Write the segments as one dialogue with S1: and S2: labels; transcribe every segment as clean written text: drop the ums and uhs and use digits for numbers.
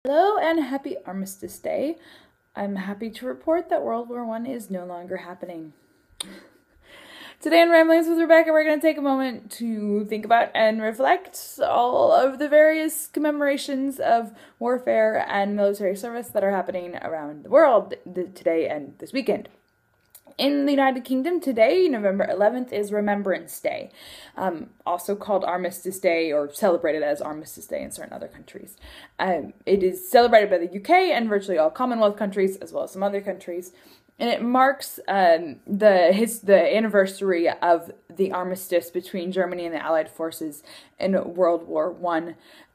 S1: Hello and happy Armistice Day. I'm happy to report that World War I is no longer happening. Today in Remembrance with Rebecca, we're going to take a moment to think about and reflect all of the various commemorations of warfare and military service that are happening around the world today and this weekend. In the United Kingdom today, November 11th, is Remembrance Day, also called Armistice Day or celebrated as Armistice Day in certain other countries. It is celebrated by the UK and virtually all Commonwealth countries, as well as some other countries, and it marks the anniversary of the armistice between Germany and the Allied forces in World War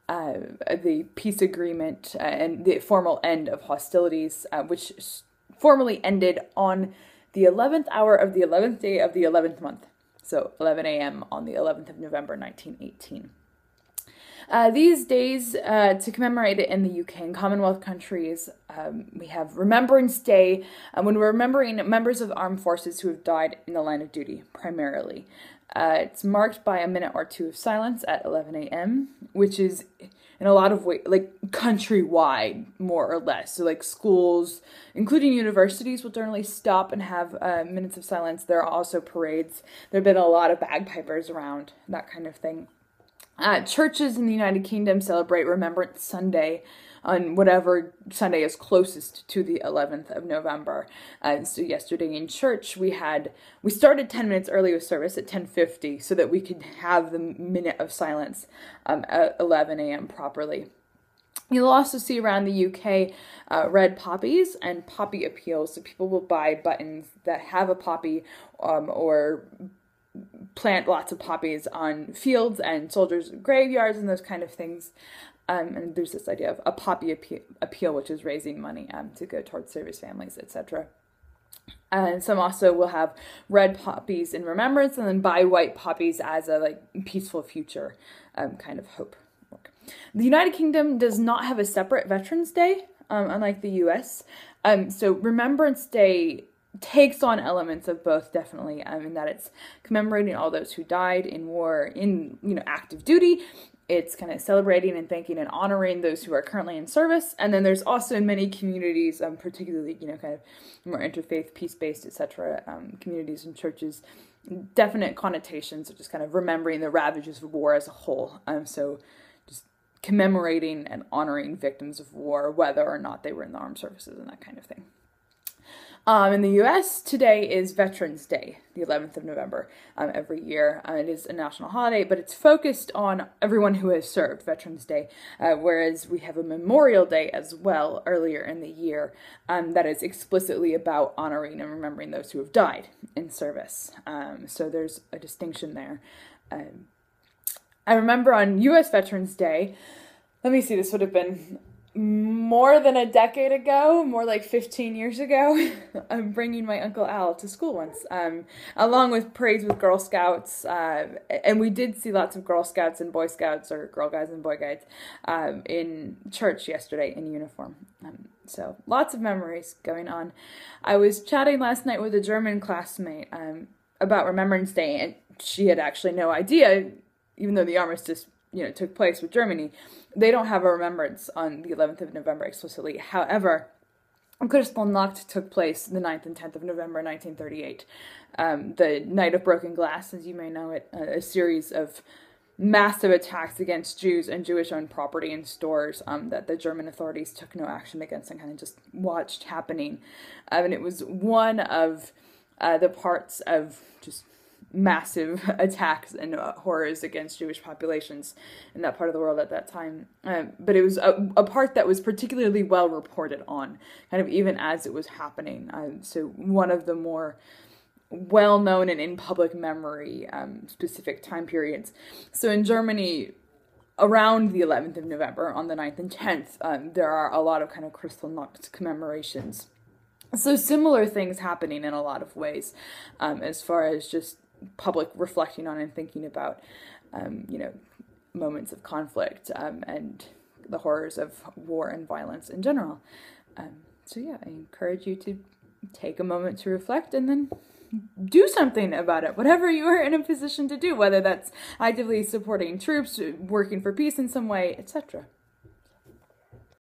S1: I, the peace agreement and the formal end of hostilities, which formally ended on the 11th hour of the 11th day of the 11th month, so 11 a.m. on the 11th of November 1918. These days, to commemorate it in the UK and Commonwealth countries, we have Remembrance Day, when we're remembering members of armed forces who have died in the line of duty, primarily. It's marked by a minute or two of silence at 11 a.m., which is in a lot of ways, like, countrywide, more or less. So, like, schools, including universities, will generally stop and have minutes of silence. There are also parades. There have been a lot of bagpipers around, that kind of thing. Churches in the United Kingdom celebrate Remembrance Sunday on whatever Sunday is closest to the 11th of November. So yesterday in church, we started 10 minutes early with service at 10:50 so that we could have the minute of silence at 11 a.m. properly. You'll also see around the UK red poppies and poppy appeals. So people will buy buttons that have a poppy or plant lots of poppies on fields and soldiers' graveyards and those kind of things. And there's this idea of a poppy appeal, which is raising money to go towards service families, etc. And some also will have red poppies in remembrance and then buy white poppies as a peaceful future kind of hope. The United Kingdom does not have a separate Veterans Day, unlike the US. So Remembrance Day takes on elements of both, definitely, in that it's commemorating all those who died in war, in active duty. It's kind of celebrating and thanking and honoring those who are currently in service. And then there's also in many communities, particularly kind of more interfaith, peace-based, etc. Communities and churches, definite connotations of just kind of remembering the ravages of war as a whole. So just commemorating and honoring victims of war, whether or not they were in the armed services and that kind of thing. In the U.S., today is Veterans Day, the 11th of November, every year. It is a national holiday, but it's focused on everyone who has served, Veterans Day, whereas we have a Memorial Day as well earlier in the year that is explicitly about honoring and remembering those who have died in service. So there's a distinction there. I remember on U.S. Veterans Day, let me see, this would have been more than a decade ago, more like 15 years ago, I'm bringing my Uncle Al to school once, along with parades with Girl Scouts, and we did see lots of Girl Scouts and Boy Scouts, or Girl Guides and Boy Guides, in church yesterday in uniform. So lots of memories going on. I was chatting last night with a German classmate about Remembrance Day, and she had actually no idea, even though the armistice took place with Germany, they don't have a remembrance on the 11th of November explicitly. However, Kristallnacht took place the 9th and 10th of November 1938. The Night of Broken Glass, as you may know it, a series of massive attacks against Jews and Jewish-owned property and stores that the German authorities took no action against and kind of just watched happening. And it was one of the parts of just massive attacks and horrors against Jewish populations in that part of the world at that time. But it was a part that was particularly well reported on, kind of even as it was happening. So one of the more well-known and in public memory specific time periods. So in Germany, around the 11th of November, on the 9th and 10th, there are a lot of kind of Kristallnacht commemorations. So similar things happening in a lot of ways, as far as just public reflecting on and thinking about, moments of conflict and the horrors of war and violence in general. So yeah, I encourage you to take a moment to reflect and then do something about it, whatever you are in a position to do, whether that's actively supporting troops, working for peace in some way, etc.